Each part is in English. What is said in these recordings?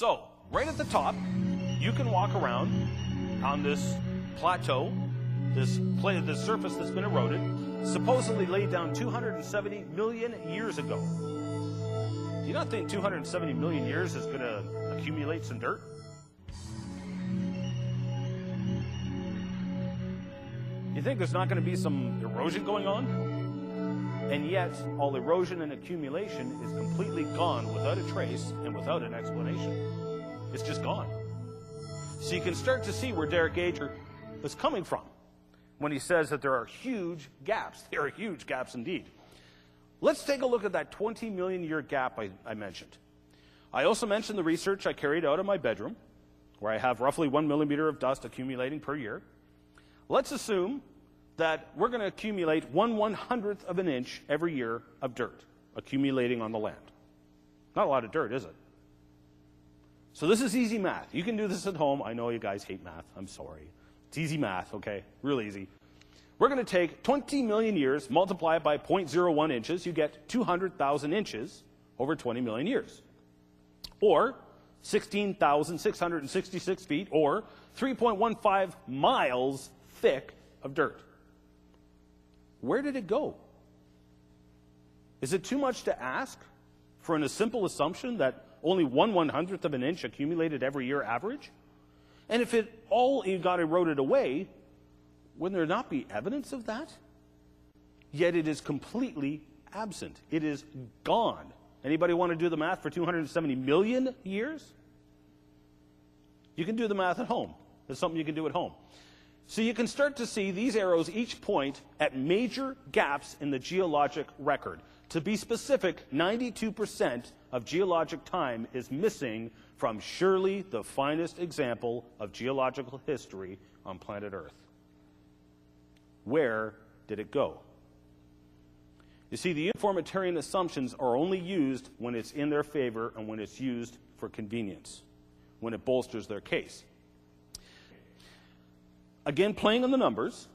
So, right at the top, you can walk around on this plateau, this surface that's been eroded, supposedly laid down 270 million years ago. Do you not think 270 million years is going to accumulate some dirt? You think there's not going to be some erosion going on? And yet, all erosion and accumulation is completely gone without a trace and without an explanation. It's just gone. So you can start to see where Derek Ager is coming from when he says that there are huge gaps. There are huge gaps indeed. Let's take a look at that 20 million year gap I mentioned. I also mentioned the research I carried out in my bedroom, where I have roughly 1 millimeter of dust accumulating per year. Let's assume that we're going to accumulate 1/100th of an inch every year of dirt accumulating on the land. Not a lot of dirt, is it? So this is easy math. You can do this at home. I know you guys hate math. I'm sorry. It's easy math, okay? Real easy. We're going to take 20 million years, multiply it by 0.01 inches. You get 200,000 inches over 20 million years. Or 16,666 feet, or 3.15 miles thick of dirt. Where did it go? Is it too much to ask for a simple assumption that only 1/100th of an inch accumulated every year average? And if it all got eroded away, wouldn't there not be evidence of that? Yet it is completely absent. It is gone. Anybody want to do the math for 270 million years? You can do the math at home. It's something you can do at home. So you can start to see these arrows each point at major gaps in the geologic record. To be specific, 92% of geologic time is missing from surely the finest example of geological history on planet Earth. Where did it go? You see, the uniformitarian assumptions are only used when it's in their favor and when it's used for convenience, when it bolsters their case. Again, playing on the numbers,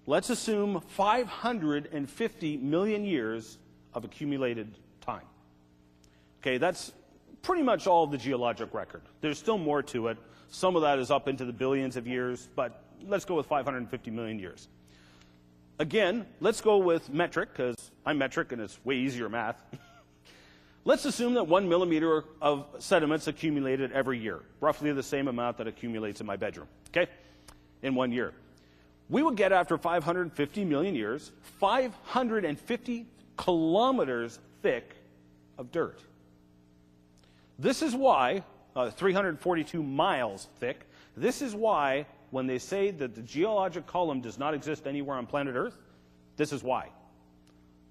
let's assume 550 million years of accumulated time. Okay, that's pretty much all of the geologic record. There's still more to it. Some of that is up into the billions of years, but let's go with 550 million years. Again, let's go with metric, because I'm metric and it's way easier math. Let's assume that 1 millimeter of sediments accumulated every year, roughly the same amount that accumulates in my bedroom, okay, in 1 year. We would get, after 550 million years, 550 kilometers thick of dirt. This is why, 342 miles thick, this is why when they say that the geologic column does not exist anywhere on planet Earth, this is why.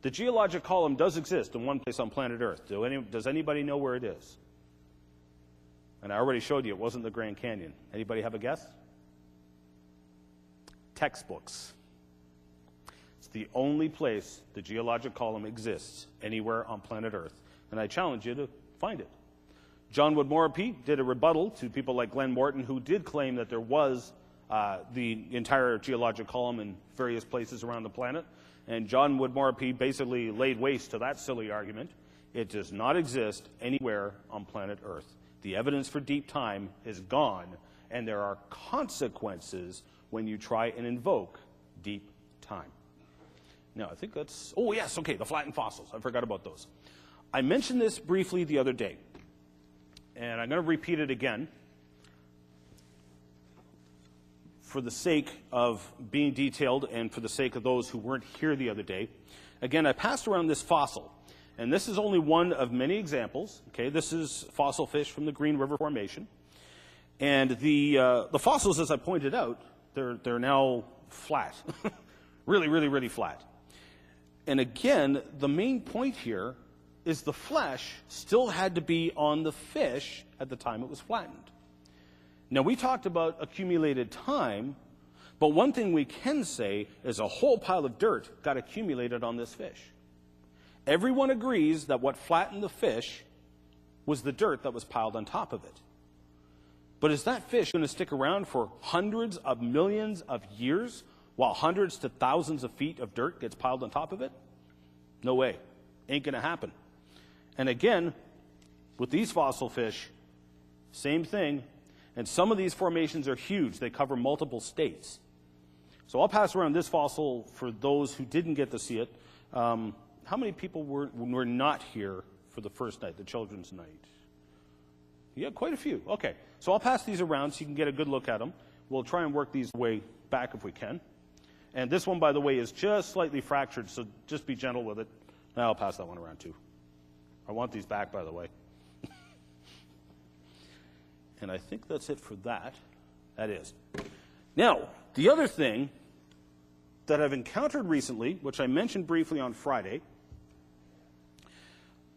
The geologic column does exist in one place on planet Earth. Does anybody know where it is? And I already showed you it wasn't the Grand Canyon. Anybody have a guess? Textbooks. It's the only place the geologic column exists anywhere on planet Earth. And I challenge you to find it. John Wood-Morripy did a rebuttal to people like Glenn Morton, who did claim that there was the entire geologic column in various places around the planet. And John Wood-Morripy basically laid waste to that silly argument. It does not exist anywhere on planet Earth. The evidence for deep time is gone, and there are consequences when you try and invoke deep time. Now, I think that's, oh yes, okay, the flattened fossils. I forgot about those. I mentioned this briefly the other day, and I'm going to repeat it again for the sake of being detailed and for the sake of those who weren't here the other day. Again, I passed around this fossil, and this is only one of many examples. Okay, this is fossil fish from the Green River Formation, and the fossils, as I pointed out, they're now flat, really flat. And again, the main point here is the flesh still had to be on the fish at the time it was flattened. Now, we talked about accumulated time, but one thing we can say is a whole pile of dirt got accumulated on this fish. Everyone agrees that what flattened the fish was the dirt that was piled on top of it. But is that fish going to stick around for hundreds of millions of years while hundreds to thousands of feet of dirt gets piled on top of it? No way. Ain't going to happen. And again, with these fossil fish, Same thing. And some of these formations are huge. They cover multiple states. So I'll pass around this fossil for those who didn't get to see it. How many people were not here for the first night, the children's night? Yeah, quite a few. Okay. So I'll pass these around so you can get a good look at them. We'll try and work these way back if we can. And this one, by the way, is just slightly fractured, so just be gentle with it. Now I'll pass that one around too. I want these back, by the way. And I think that's it for that. That is. Now, the other thing that I've encountered recently, which I mentioned briefly on Friday,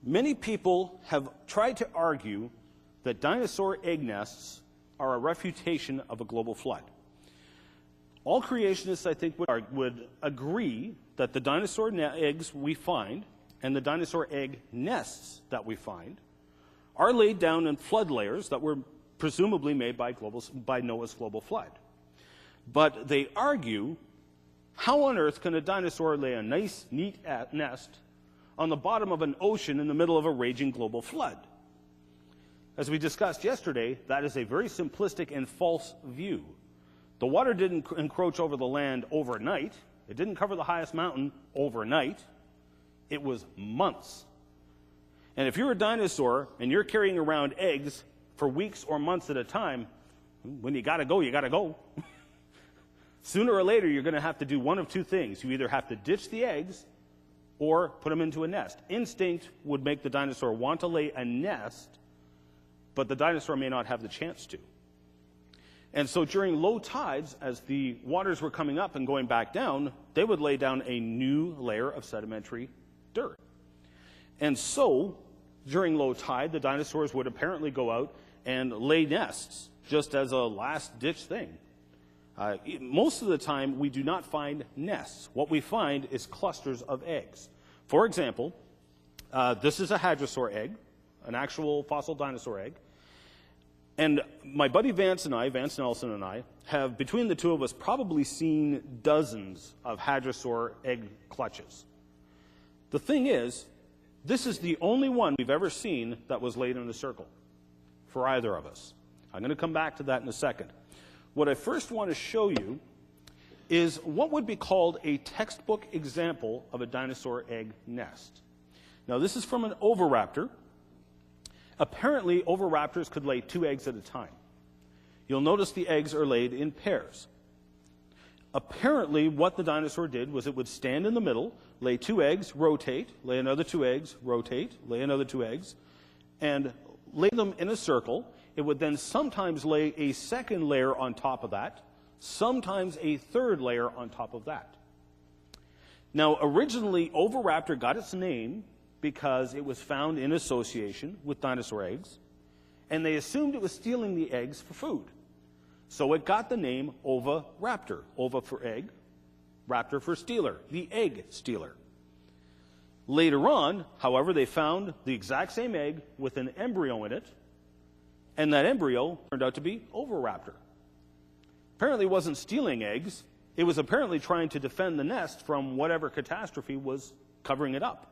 many people have tried to argue that dinosaur egg nests are a refutation of a global flood. All creationists, I think, would agree that the dinosaur eggs we find and the dinosaur egg nests that we find are laid down in flood layers that were presumably made by Noah's global flood. But they argue, how on earth can a dinosaur lay a nice, neat nest on the bottom of an ocean in the middle of a raging global flood? As we discussed yesterday, that is a very simplistic and false view. The water didn't encroach over the land overnight. It didn't cover the highest mountain overnight. It was months. And if you're a dinosaur and you're carrying around eggs for weeks or months at a time, when you gotta go, you gotta go. Sooner or later, you're going to have to do one of two things. You either have to ditch the eggs or put them into a nest. Instinct would make the dinosaur want to lay a nest, but the dinosaur may not have the chance to. And so during low tides, as the waters were coming up and going back down, they would lay down a new layer of sedimentary dirt. And so during low tide, the dinosaurs would apparently go out and lay nests, just as a last-ditch thing. Most of the time, we do not find nests. What we find is clusters of eggs. For example, this is a hadrosaur egg, an actual fossil dinosaur egg. And my buddy Vance Nelson and I, have, between the two of us, probably seen dozens of hadrosaur egg clutches. The thing is, this is the only one we've ever seen that was laid in a circle for either of us. I'm going to come back to that in a second. What I first want to show you is what would be called a textbook example of a dinosaur egg nest. Now, this is from an oviraptor. Apparently, oviraptors could lay 2 eggs at a time. You'll notice the eggs are laid in pairs. Apparently, what the dinosaur did was it would stand in the middle, lay 2 eggs, rotate, lay another 2 eggs, rotate, lay another 2 eggs, and lay them in a circle. It would then sometimes lay a second layer on top of that, sometimes a third layer on top of that. Now, originally, oviraptor got its name because it was found in association with dinosaur eggs, and they assumed it was stealing the eggs for food. So it got the name oviraptor. Ova for egg, raptor for stealer, the egg stealer. Later on, however, they found the exact same egg with an embryo in it, and that embryo turned out to be oviraptor. Apparently it wasn't stealing eggs. It was apparently trying to defend the nest from whatever catastrophe was covering it up.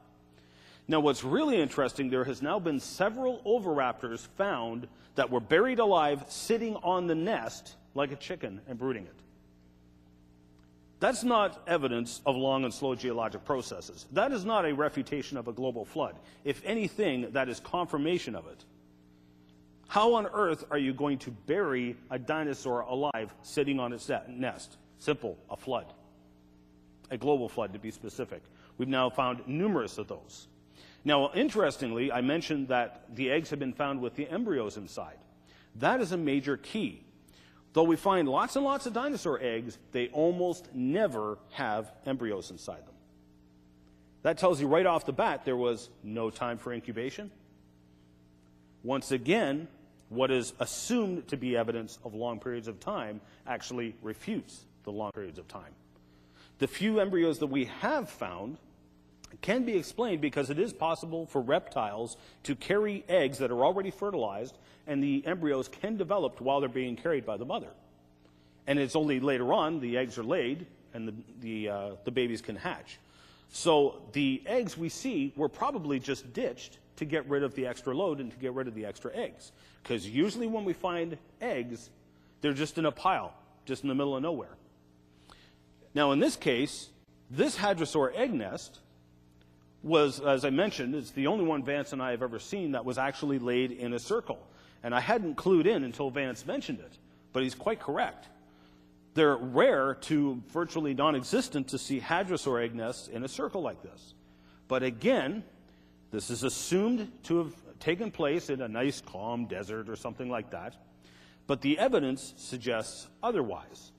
Now, what's really interesting, there has now been several oviraptors found that were buried alive sitting on the nest like a chicken and brooding it. That's not evidence of long and slow geologic processes. That is not a refutation of a global flood. If anything, that is confirmation of it. How on earth are you going to bury a dinosaur alive sitting on its nest? Simple, a flood. A global flood, to be specific. We've now found numerous of those. Now, interestingly, I mentioned that the eggs have been found with the embryos inside. That is a major key. Though we find lots and lots of dinosaur eggs, they almost never have embryos inside them. That tells you right off the bat there was no time for incubation. Once again, what is assumed to be evidence of long periods of time actually refutes the long periods of time. The few embryos that we have found can be explained because it is possible for reptiles to carry eggs that are already fertilized, and the embryos can develop while they're being carried by the mother. And it's only later on the eggs are laid and the babies can hatch. So the eggs we see were probably just ditched to get rid of the extra load and to get rid of the extra eggs. Because usually when we find eggs, they're just in a pile, just in the middle of nowhere. Now in this case, this hadrosaur egg nest was, as I mentioned, it's the only one Vance and I have ever seen that was actually laid in a circle. And I hadn't clued in until Vance mentioned it, but he's quite correct. They're rare to virtually non-existent to see hadrosaur egg nests in a circle like this. But again, this is assumed to have taken place in a nice, calm desert or something like that. But the evidence suggests otherwise.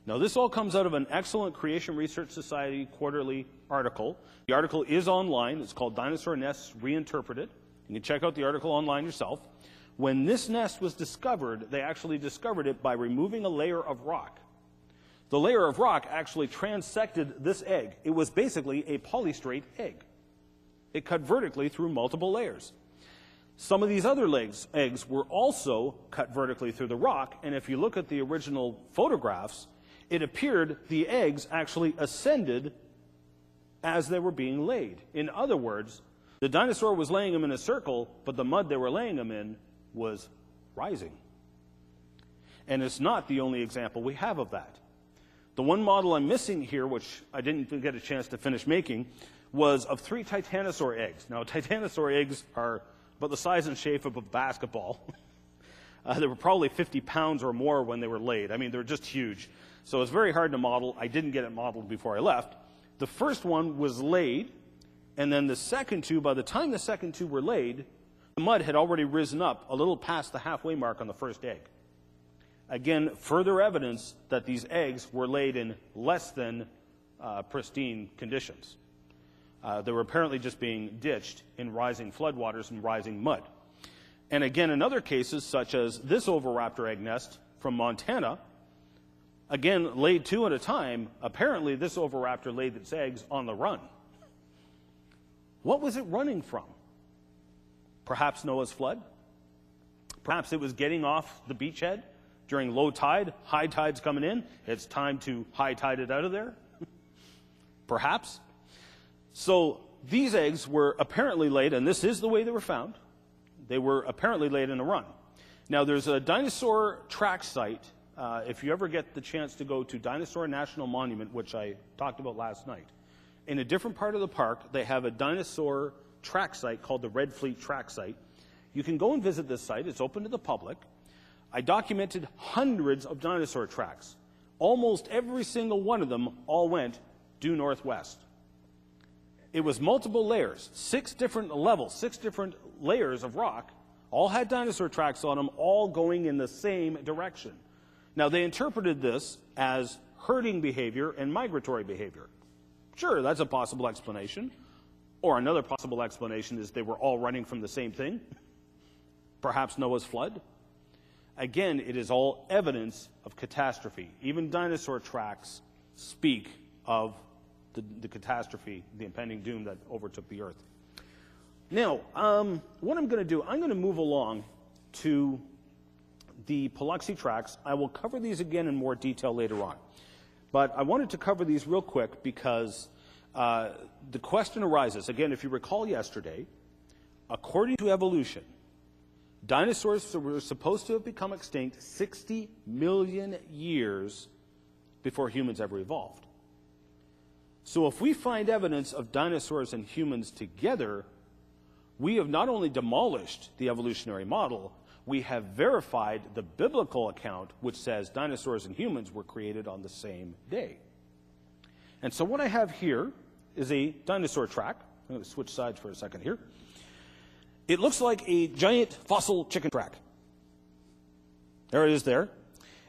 Now, this all comes out of an excellent Creation Research Society quarterly article. The article is online. It's called Dinosaur Nests Reinterpreted. You can check out the article online yourself. When this nest was discovered, they actually discovered it by removing a layer of rock. The layer of rock actually transected this egg. It was basically a polystrate egg. It cut vertically through multiple layers. Some of these other eggs were also cut vertically through the rock, and if you look at the original photographs, it appeared the eggs actually ascended as they were being laid. In other words, the dinosaur was laying them in a circle, but the mud they were laying them in was rising. And it's not the only example we have of that. The one model I'm missing here, which I didn't get a chance to finish making, was of 3 titanosaur eggs. Now, titanosaur eggs are about the size and shape of a basketball. They were probably 50 pounds or more when they were laid. I mean, they're just huge. So it's very hard to model. I didn't get it modeled before I left. The first one was laid, and then the second two, by the time the second two were laid, the mud had already risen up a little past the halfway mark on the first egg. Again, further evidence that these eggs were laid in less than pristine conditions. They were apparently just being ditched in rising floodwaters and rising mud. And again, in other cases, such as this oviraptor egg nest from Montana, again, laid 2 at a time, apparently this oviraptor laid its eggs on the run. What was it running from? Perhaps Noah's flood? Perhaps it was getting off the beachhead during low tide, high tide's coming in, it's time to high tide it out of there? Perhaps. So these eggs were apparently laid, and this is the way they were found, they were apparently laid in a run. Now there's a dinosaur track site. If you ever get the chance to go to Dinosaur National Monument, which I talked about last night, in a different part of the park, they have a dinosaur track site called the Red Fleet Track Site. You can go and visit this site. It's open to the public. I documented hundreds of dinosaur tracks. Almost every single one of them all went due northwest. It was multiple layers, 6 different levels, 6 different layers of rock, all had dinosaur tracks on them, all going in the same direction. Now, they interpreted this as herding behavior and migratory behavior. Sure, that's a possible explanation. Or another possible explanation is they were all running from the same thing. Perhaps Noah's flood. Again, it is all evidence of catastrophe. Even dinosaur tracks speak of the catastrophe, the impending doom that overtook the earth. Now, what I'm going to do, I'm going to move along to the Paluxy tracks. I will cover these again in more detail later on. But I wanted to cover these real quick because the question arises, again, if you recall yesterday, according to evolution, dinosaurs were supposed to have become extinct 60 million years before humans ever evolved. So if we find evidence of dinosaurs and humans together, we have not only demolished the evolutionary model, we have verified the biblical account which says dinosaurs and humans were created on the same day. And so what I have here is a dinosaur track. I'm going to switch sides for a second here. It looks like a giant fossil chicken track. There it is there.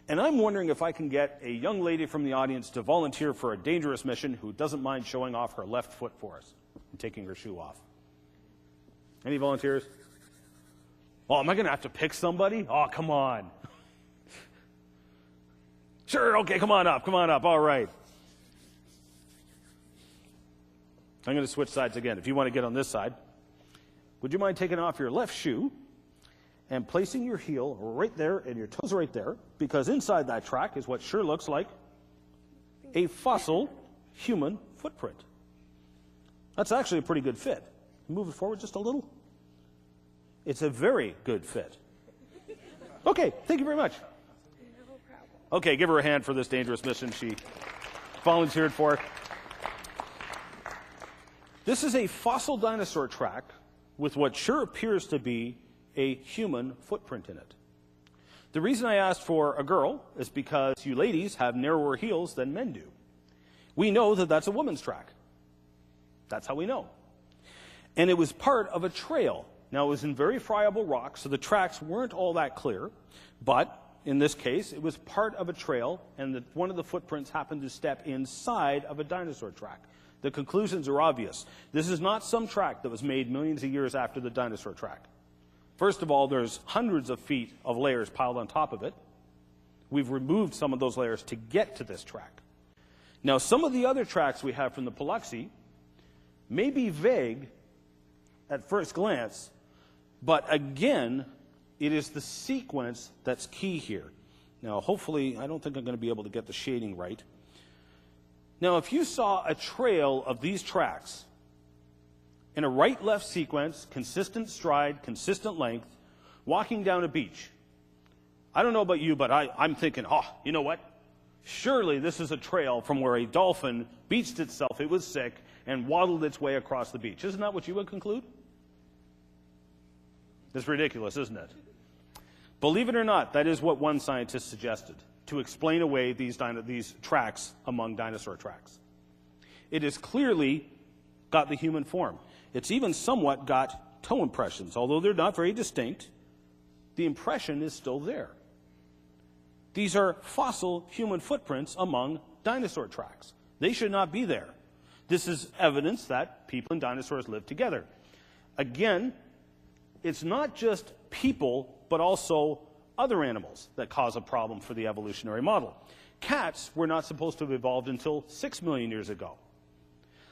And I'm wondering if I can get a young lady from the audience to volunteer for a dangerous mission who doesn't mind showing off her left foot for us and taking her shoe off. Any volunteers? Oh, am I going to have to pick somebody? Oh, come on. Sure, okay, come on up, all right. I'm going to switch sides again. If you want to get on this side, would you mind taking off your left shoe and placing your heel right there and your toes right there, because inside that track is what sure looks like a fossil human footprint. That's actually a pretty good fit. Move it forward just a little. It's a very good fit. Okay, thank you very much. No problem. Okay, give her a hand for this dangerous mission she volunteered for. This is a fossil dinosaur track with what sure appears to be a human footprint in it. The reason I asked for a girl is because you ladies have narrower heels than men do. We know that that's a woman's track. That's how we know. And it was part of a trail. Now, it was in very friable rock, so the tracks weren't all that clear. But in this case, it was part of a trail, and one of the footprints happened to step inside of a dinosaur track. The conclusions are obvious. This is not some track that was made millions of years after the dinosaur track. First of all, there's hundreds of feet of layers piled on top of it. We've removed some of those layers to get to this track. Now, some of the other tracks we have from the Paluxy may be vague at first glance, but again, it is the sequence that's key here. Now, hopefully, I don't think I'm going to be able to get the shading right. Now, if you saw a trail of these tracks in a right-left sequence, consistent stride, consistent length, walking down a beach, I don't know about you, but I'm thinking, you know what? Surely this is a trail from where a dolphin beached itself, it was sick, and waddled its way across the beach. Isn't that what you would conclude? It's ridiculous, isn't it? Believe it or not, that is what one scientist suggested to explain away these tracks among dinosaur tracks. It has clearly got the human form. It's even somewhat got toe impressions. Although they're not very distinct, the impression is still there. These are fossil human footprints among dinosaur tracks. They should not be there. This is evidence that people and dinosaurs lived together. Again, it's not just people, but also other animals that cause a problem for the evolutionary model. Cats were not supposed to have evolved until 6 million years ago.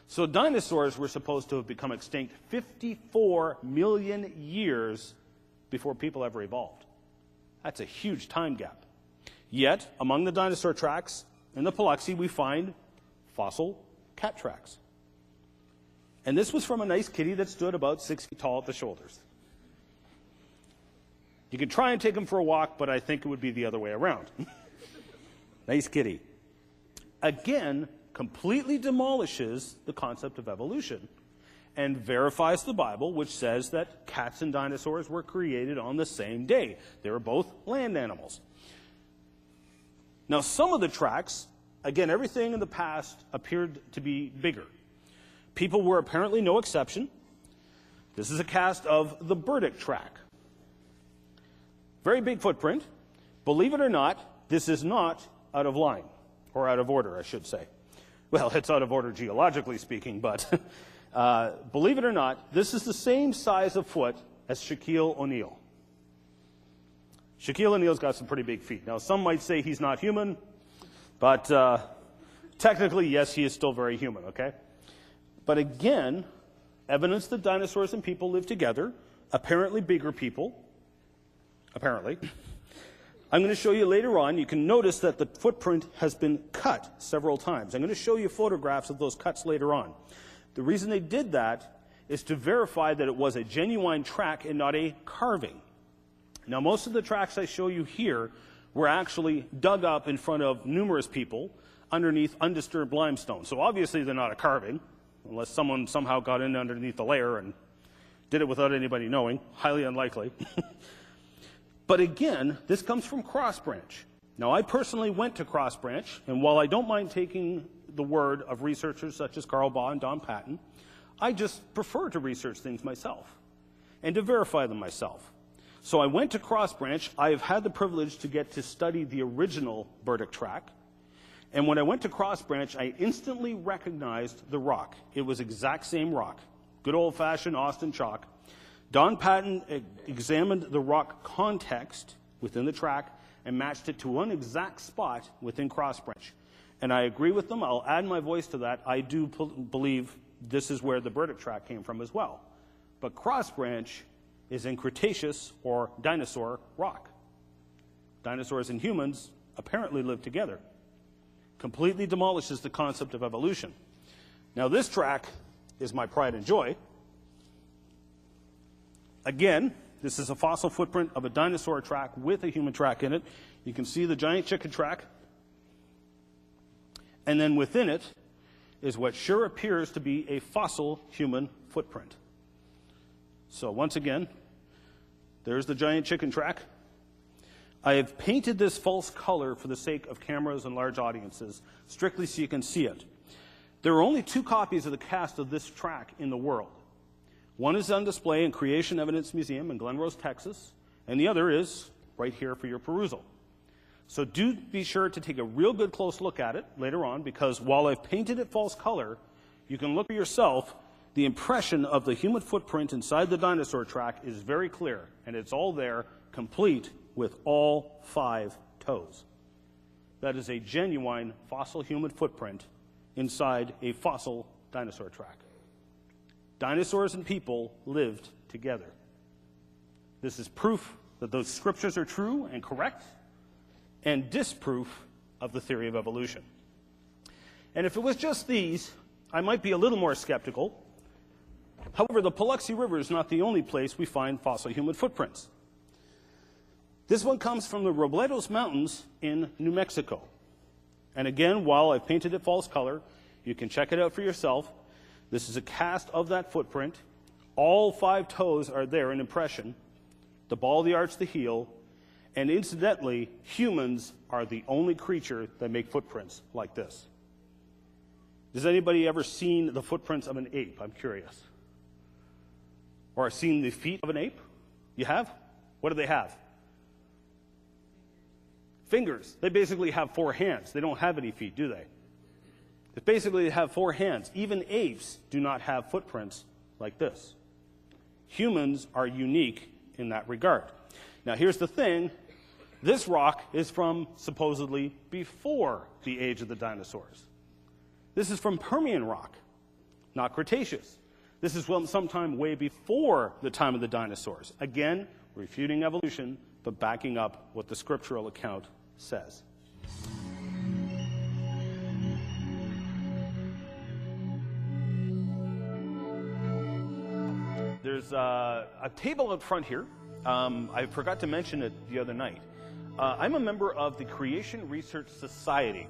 So dinosaurs were supposed to have become extinct 54 million years before people ever evolved. That's a huge time gap. Yet, among the dinosaur tracks in the Paluxy, we find fossil cat tracks. And this was from a nice kitty that stood about 6 feet tall at the shoulders. You could try and take him for a walk, but I think it would be the other way around. Nice kitty. Again, completely demolishes the concept of evolution and verifies the Bible, which says that cats and dinosaurs were created on the same day. They were both land animals. Now, some of the tracks, again, everything in the past appeared to be bigger. People were apparently no exception. This is a cast of the Burdick track. Very big footprint. Believe it or not, this is not out of line, or out of order, I should say. Well, it's out of order geologically speaking, but believe it or not, this is the same size of foot as Shaquille O'Neal. Shaquille O'Neal's got some pretty big feet. Now, some might say he's not human, but technically, yes, he is still very human, okay? But again, evidence that dinosaurs and people lived together, apparently bigger people, apparently. I'm going to show you later on, you can notice that the footprint has been cut several times. I'm going to show you photographs of those cuts later on. The reason they did that is to verify that it was a genuine track and not a carving. Now, most of the tracks I show you here were actually dug up in front of numerous people underneath undisturbed limestone. So obviously they're not a carving, unless someone somehow got in underneath the layer and did it without anybody knowing. Highly unlikely. But again, this comes from Cross Branch. Now, I personally went to Cross Branch, and while I don't mind taking the word of researchers such as Carl Baugh and Don Patton, I just prefer to research things myself and to verify them myself. So I went to Cross Branch. I have had the privilege to get to study the original Burdick track. And when I went to Cross Branch, I instantly recognized the rock. It was exact same rock. Good old-fashioned Austin chalk. Don Patton examined the rock context within the track and matched it to one exact spot within Cross Branch. And I agree with them. I'll add my voice to that. I do believe this is where the Burdick track came from as well. But Cross Branch is in Cretaceous or dinosaur rock. Dinosaurs and humans apparently lived together. Completely demolishes the concept of evolution. Now, this track is my pride and joy. Again, This is a fossil footprint of a dinosaur track with a human track in it. You can see the giant chicken track. And then within it is what sure appears to be a fossil human footprint. So once again, there's the giant chicken track. I have painted this false color for the sake of cameras and large audiences, strictly so you can see it. There are only 2 copies of the cast of this track in the world. One is on display in Creation Evidence Museum in Glen Rose, Texas, and the other is right here for your perusal. So do be sure to take a real good close look at it later on, because while I've painted it false color, you can look for yourself. The impression of the human footprint inside the dinosaur track is very clear, and it's all there, complete with all 5 toes. That is a genuine fossil human footprint inside a fossil dinosaur track. Dinosaurs and people lived together. This is proof that those scriptures are true and correct, and disproof of the theory of evolution. And if it was just these, I might be a little more skeptical. However, the Paluxy River is not the only place we find fossil human footprints. This one comes from the Robledos Mountains in New Mexico. And again, while I've painted it false color, you can check it out for yourself. This is a cast of that footprint. All 5 toes are there in impression. The ball, the arch, the heel. And incidentally, humans are the only creature that make footprints like this. Has anybody ever seen the footprints of an ape? I'm curious. Or seen the feet of an ape? You have? What do they have? Fingers. They basically have 4 hands. They don't have any feet, do they? Basically, they have 4 hands. Even apes do not have footprints like this. Humans are unique in that regard. Now, here's the thing. This rock is from supposedly before the age of the dinosaurs. This is from Permian rock, not Cretaceous. This is from sometime way before the time of the dinosaurs. Again, refuting evolution, but backing up what the scriptural account says. There's a table out front here. I forgot to mention it the other night. I'm a member of the Creation Research Society.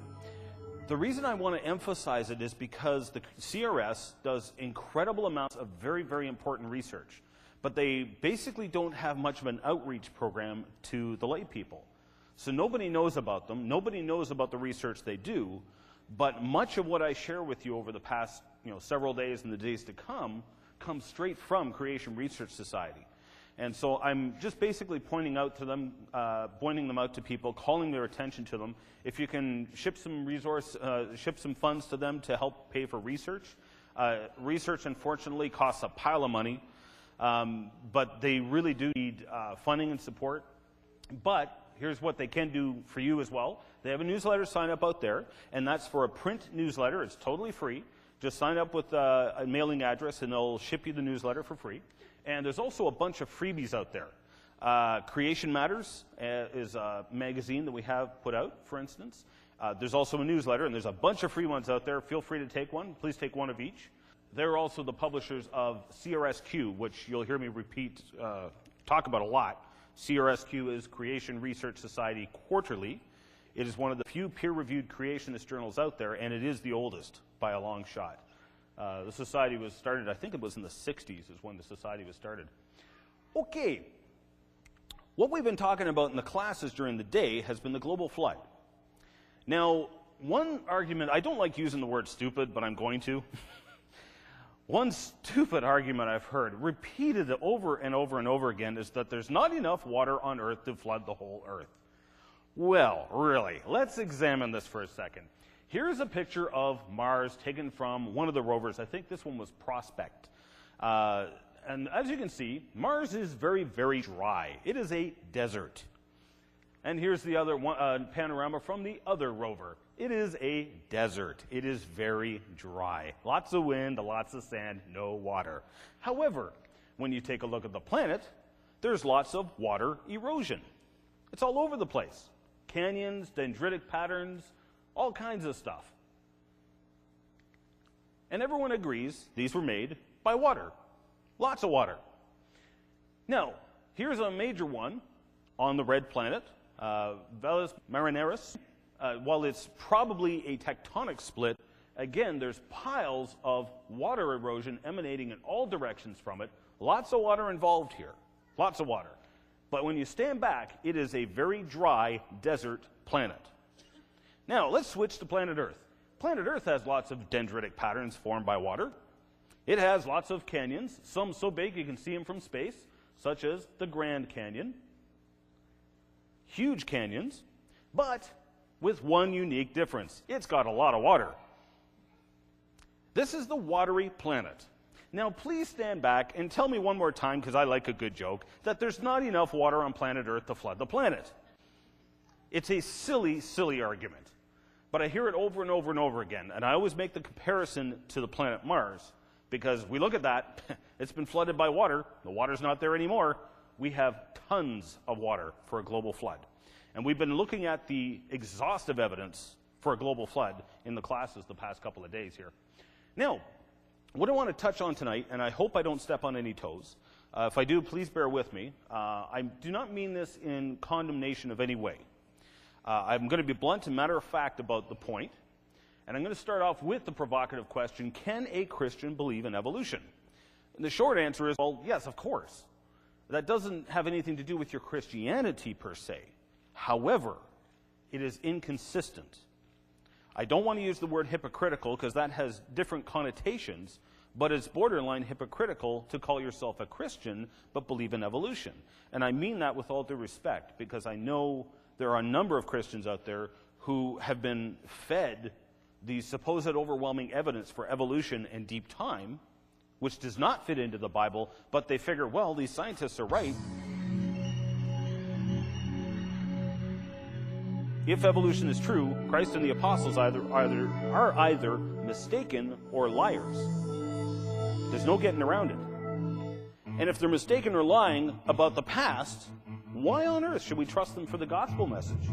The reason I want to emphasize it is because the CRS does incredible amounts of very, very important research, but they basically don't have much of an outreach program to the lay people. So nobody knows about them. Nobody knows about the research they do, but much of what I share with you over the past several days and the days to come comes straight from Creation Research Society. And so I'm just basically pointing out to them, pointing them out to people, calling their attention to them. If you can ship some funds to them to help pay for research. Research, unfortunately, costs a pile of money, but they really do need funding and support. But here's what they can do for you as well. They have a newsletter sign up out there, and that's for a print newsletter. It's totally free. Just sign up with a mailing address, and they'll ship you the newsletter for free. And there's also a bunch of freebies out there. Creation Matters is a magazine that we have put out, for instance. There's also a newsletter, and there's a bunch of free ones out there. Feel free to take one. Please take one of each. They're also the publishers of CRSQ, which you'll hear me talk about a lot. CRSQ is Creation Research Society Quarterly. It is one of the few peer-reviewed creationist journals out there, and it is the oldest by a long shot. The society was started, I think it was in the 60s is when the society was started. Okay, what we've been talking about in the classes during the day has been the global flood. Now, one argument, I don't like using the word stupid, but I'm going to. One stupid argument I've heard repeated over and over and over again is that there's not enough water on Earth to flood the whole Earth. Well, really, let's examine this for a second. Here's a picture of Mars taken from one of the rovers. I think this one was Prospect. And as you can see, Mars is very, very dry. It is a desert. And here's the other one, panorama from the other rover. It is a desert. It is very dry. Lots of wind, lots of sand, no water. However, when you take a look at the planet, there's lots of water erosion. It's all over the place. Canyons, dendritic patterns, all kinds of stuff. And everyone agrees these were made by water. Lots of water. Now, Here's a major one on the red planet, Valles Marineris. While it's probably a tectonic split, again, there's piles of water erosion emanating in all directions from it. Lots of water involved here, lots of water. But when you stand back, it is a very dry desert planet. Now, let's switch to planet Earth. Planet Earth has lots of dendritic patterns formed by water. It has lots of canyons, some so big you can see them from space, such as the Grand Canyon. Huge canyons, but with one unique difference. It's got a lot of water. This is the watery planet. Now, please stand back and tell me one more time, because I like a good joke, that there's not enough water on planet Earth to flood the planet. It's a silly, silly argument. But I hear it over and over and over again, and I always make the comparison to the planet Mars, because we look at that, it's been flooded by water, the water's not there anymore, we have tons of water for a global flood. And we've been looking at the exhaustive evidence for a global flood in the classes the past couple of days here. Now, what I want to touch on tonight, and I hope I don't step on any toes, if I do, please bear with me. I do not mean this in condemnation of any way. I'm going to be blunt and matter of fact about the point, and I'm going to start off with the provocative question, can a Christian believe in evolution? And the short answer is, well, yes, of course. That doesn't have anything to do with your Christianity per se. However, it is inconsistent. I don't want to use the word hypocritical because that has different connotations, but it's borderline hypocritical to call yourself a Christian but believe in evolution. And I mean that with all due respect, because I know there are a number of Christians out there who have been fed the supposed overwhelming evidence for evolution and deep time, which does not fit into the Bible, but they figure, well, these scientists are right. If evolution is true, Christ and the apostles are either mistaken or liars. There's no getting around it. And if they're mistaken or lying about the past, why on earth should we trust them for the gospel message?